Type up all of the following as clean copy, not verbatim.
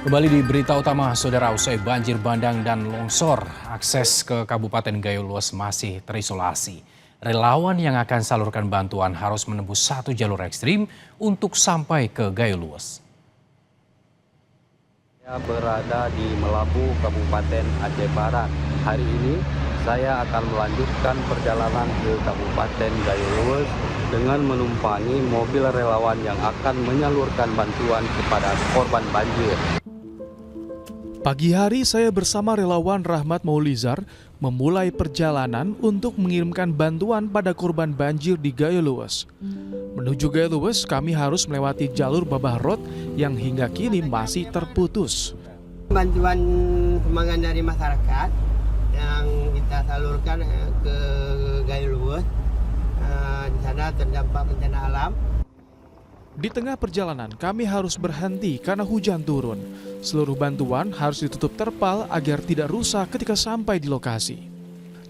Kembali di berita utama, saudara, usai banjir bandang dan longsor, akses ke Kabupaten Gayo Luas masih terisolasi. Relawan yang akan salurkan bantuan harus menembus satu jalur ekstrim untuk sampai ke Gayo Luas. Saya berada di Melabu, Kabupaten Aceh Barat. Hari ini saya akan melanjutkan perjalanan ke Kabupaten Gayo Luas dengan menumpangi mobil relawan yang akan menyalurkan bantuan kepada korban banjir. Pagi hari saya bersama relawan Rahmat Maulizar memulai perjalanan untuk mengirimkan bantuan pada korban banjir di Gayo Luas. Menuju Gayo Luas, kami harus melewati jalur Babah Road yang hingga kini masih terputus. Bantuan sumbangan dari masyarakat yang kita salurkan ke Gayo Luas. Di sana terdampak bencana alam. Di tengah perjalanan, kami harus berhenti karena hujan turun. Seluruh bantuan harus ditutup terpal agar tidak rusak ketika sampai di lokasi.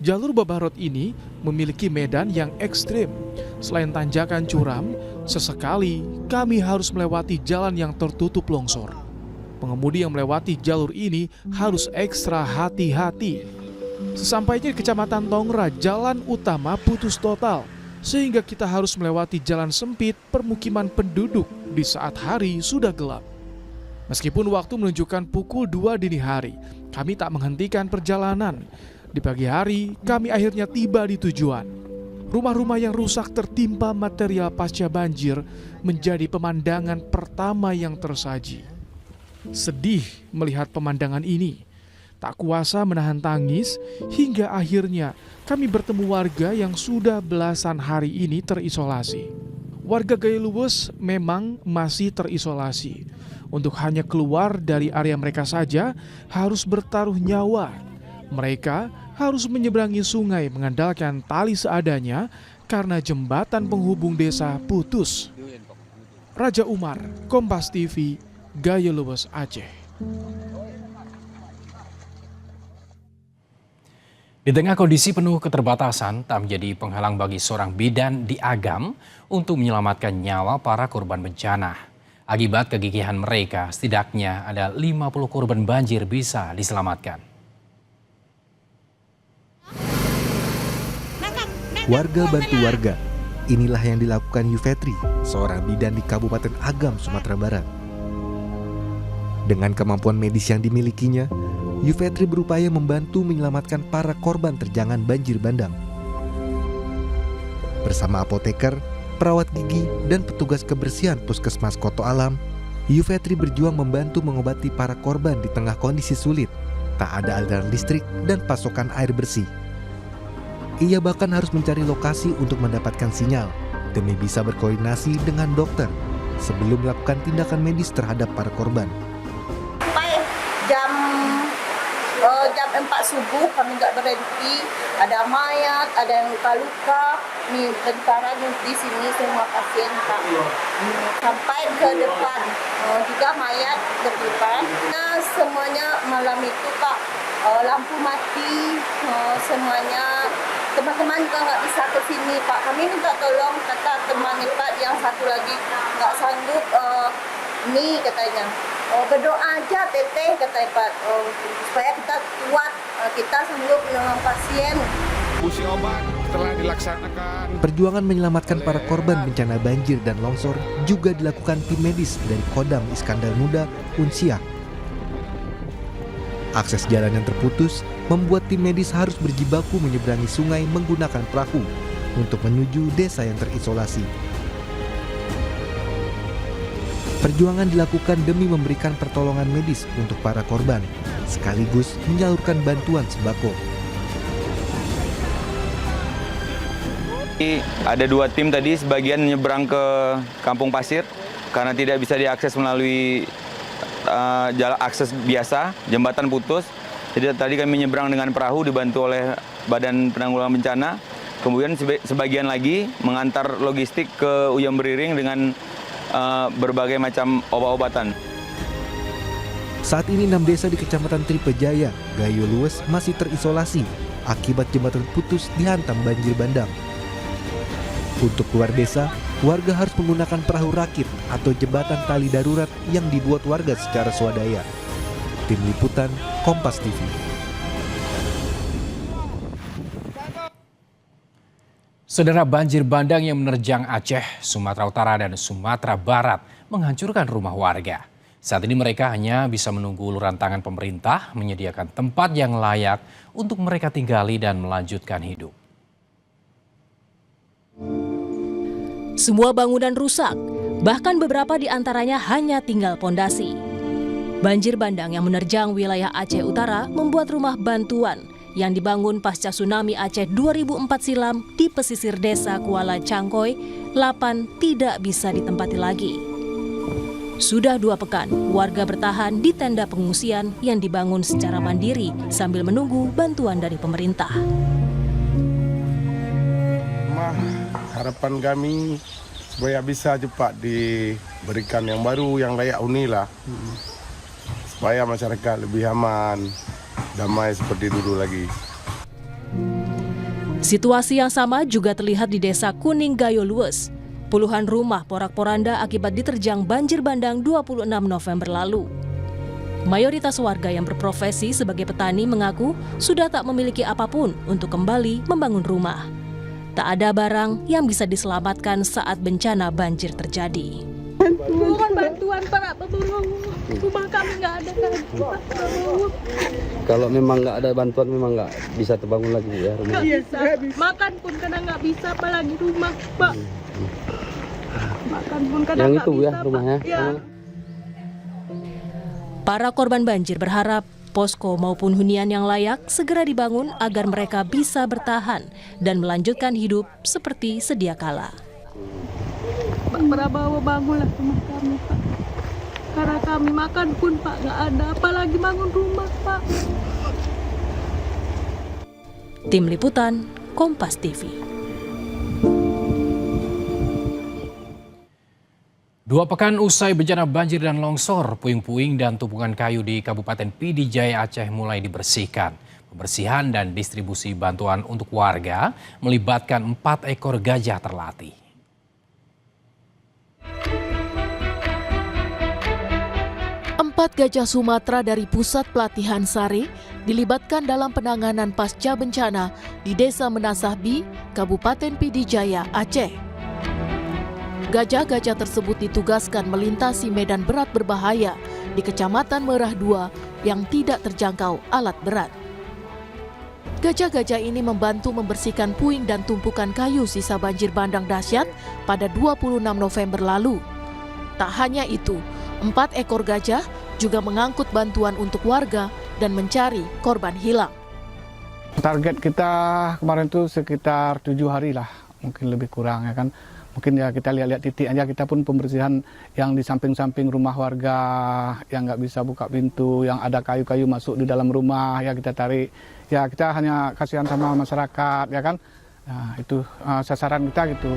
Jalur Babah Road ini memiliki medan yang ekstrim. Selain tanjakan curam, sesekali kami harus melewati jalan yang tertutup longsor. Pengemudi yang melewati jalur ini harus ekstra hati-hati. Sesampainya di Kecamatan Tongra, jalan utama putus total, sehingga kita harus melewati jalan sempit permukiman penduduk di saat hari sudah gelap. Meskipun waktu menunjukkan pukul 2 dini hari, kami tak menghentikan perjalanan. Di pagi hari, kami akhirnya tiba di tujuan. Rumah-rumah yang rusak tertimpa material pasca banjir menjadi pemandangan pertama yang tersaji. Sedih melihat pemandangan ini. Tak kuasa menahan tangis hingga akhirnya kami bertemu warga yang sudah belasan hari ini terisolasi. Warga Gayo Luas memang masih terisolasi. Untuk hanya keluar dari area mereka saja harus bertaruh nyawa. Mereka harus menyeberangi sungai mengandalkan tali seadanya karena jembatan penghubung desa putus. Raja Umar, Kompas TV, Gayo Luas, Aceh. Di tengah kondisi penuh keterbatasan, tak menjadi penghalang bagi seorang bidan di Agam untuk menyelamatkan nyawa para korban bencana. Akibat kegigihan mereka, setidaknya ada 50 korban banjir bisa diselamatkan. Warga bantu warga. Inilah yang dilakukan Yufetri, seorang bidan di Kabupaten Agam, Sumatera Barat. Dengan kemampuan medis yang dimilikinya, Yufetri berupaya membantu menyelamatkan para korban terjangan banjir bandang. Bersama apoteker, perawat gigi, dan petugas kebersihan Puskesmas Koto Alam, Yufetri berjuang membantu mengobati para korban di tengah kondisi sulit. Tak ada aliran listrik dan pasokan air bersih. Ia bahkan harus mencari lokasi untuk mendapatkan sinyal demi bisa berkoordinasi dengan dokter sebelum melakukan tindakan medis terhadap para korban. Sampai jam 4 subuh kami nggak berhenti, ada mayat, ada yang luka-luka, nih tentara di sini semua pasien Pak. Sampai ke depan, juga mayat ke depan. Nah, semuanya malam itu Pak, lampu mati, semuanya. Teman-teman juga nggak bisa ke sini Pak. Kami minta tolong, kata teman Pak yang satu lagi nggak sanggup, ini katanya. Berdoa aja teteh kata Pak, supaya kita kuat, kita sanggup menolong pasien. Distribusi obat telah dilaksanakan. Perjuangan menyelamatkan para korban bencana banjir dan longsor juga dilakukan tim medis dari Kodam Iskandar Muda, Unsia. Akses jalan yang terputus membuat tim medis harus berjibaku menyeberangi sungai menggunakan perahu untuk menuju desa yang terisolasi. Perjuangan dilakukan demi memberikan pertolongan medis untuk para korban, sekaligus menyalurkan bantuan sembako. Ada 2 tim tadi, sebagian menyeberang ke Kampung Pasir karena tidak bisa diakses melalui jalan akses biasa, jembatan putus. Jadi tadi kami menyeberang dengan perahu dibantu oleh Badan Penanggulangan Bencana. Kemudian sebagian lagi mengantar logistik ke Uyam Beriring dengan berbagai macam obat-obatan. Saat ini 6 desa di Kecamatan Tripejaya, Gayo Luas masih terisolasi akibat jembatan putus dihantam banjir bandang. Untuk keluar desa, warga harus menggunakan perahu rakit atau jembatan tali darurat yang dibuat warga secara swadaya. Tim Liputan, Kompas TV. Saudara, banjir bandang yang menerjang Aceh, Sumatera Utara, dan Sumatera Barat menghancurkan rumah warga. Saat ini mereka hanya bisa menunggu uluran tangan pemerintah menyediakan tempat yang layak untuk mereka tinggali dan melanjutkan hidup. Semua bangunan rusak, bahkan beberapa di antaranya hanya tinggal pondasi. Banjir bandang yang menerjang wilayah Aceh Utara membuat rumah bantuan yang dibangun pasca tsunami Aceh 2004 silam di pesisir desa Kuala Cangkoi, 8 tidak bisa ditempati lagi. Sudah 2 pekan, warga bertahan di tenda pengungsian yang dibangun secara mandiri sambil menunggu bantuan dari pemerintah. Harapan kami supaya bisa cepat diberikan yang baru, yang layak huni lah. Supaya masyarakat lebih aman, damai seperti dulu lagi. Situasi yang sama juga terlihat di desa Kuning Gayo Lues. Puluhan rumah porak-poranda akibat diterjang banjir bandang 26 November lalu. Mayoritas warga yang berprofesi sebagai petani mengaku sudah tak memiliki apapun untuk kembali membangun rumah. Tak ada barang yang bisa diselamatkan saat bencana banjir terjadi. Mohon bantuan para penolong. Rumah kami nggak ada kan. Kalau memang nggak ada bantuan, memang nggak bisa terbangun lagi ya rumah. Nggak bisa. Makan pun kadang nggak bisa, apalagi rumah, Pak. Makan pun kadang nggak bisa. Yang itu ya rumahnya. Ya. Para korban banjir berharap posko maupun hunian yang layak segera dibangun agar mereka bisa bertahan dan melanjutkan hidup seperti sedia kala. Pak Prabowo bangunlah rumah kami, Pak. Karena kami makan pun, Pak, nggak ada. Apalagi bangun rumah, Pak. Tim Liputan, Kompas TV. 2 pekan usai bencana banjir dan longsor, puing-puing dan tumpukan kayu di Kabupaten Pidi Jaya Aceh mulai dibersihkan. Pembersihan dan distribusi bantuan untuk warga melibatkan 4 ekor gajah terlatih. Empat gajah Sumatera dari Pusat Pelatihan Sari dilibatkan dalam penanganan pasca bencana di Desa Menasahbi, Kabupaten Pidi Jaya, Aceh. Gajah-gajah tersebut ditugaskan melintasi medan berat berbahaya di Kecamatan Merah II yang tidak terjangkau alat berat. Gajah-gajah ini membantu membersihkan puing dan tumpukan kayu sisa banjir bandang dahsyat pada 26 November lalu. Tak hanya itu, 4 ekor gajah juga mengangkut bantuan untuk warga dan mencari korban hilang. Target kita kemarin itu sekitar 7 hari lah, mungkin lebih kurang ya kan. Mungkin ya kita lihat-lihat titik aja, kita pun pembersihan yang di samping-samping rumah warga yang nggak bisa buka pintu, yang ada kayu-kayu masuk di dalam rumah ya kita tarik. Ya kita hanya kasihan sama masyarakat ya kan. Nah, itu sasaran kita gitu.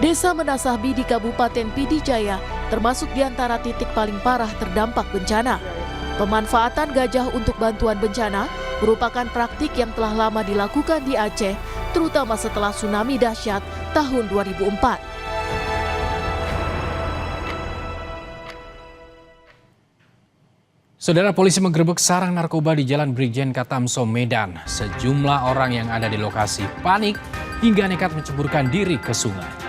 Desa Menasahbi di Kabupaten Pidi Jaya termasuk di antara titik paling parah terdampak bencana. Pemanfaatan gajah untuk bantuan bencana merupakan praktik yang telah lama dilakukan di Aceh, terutama setelah tsunami dahsyat tahun 2004. Saudara, polisi menggerebek sarang narkoba di Jalan Brigjen Katamso, Medan. Sejumlah orang yang ada di lokasi panik hingga nekat menceburkan diri ke sungai.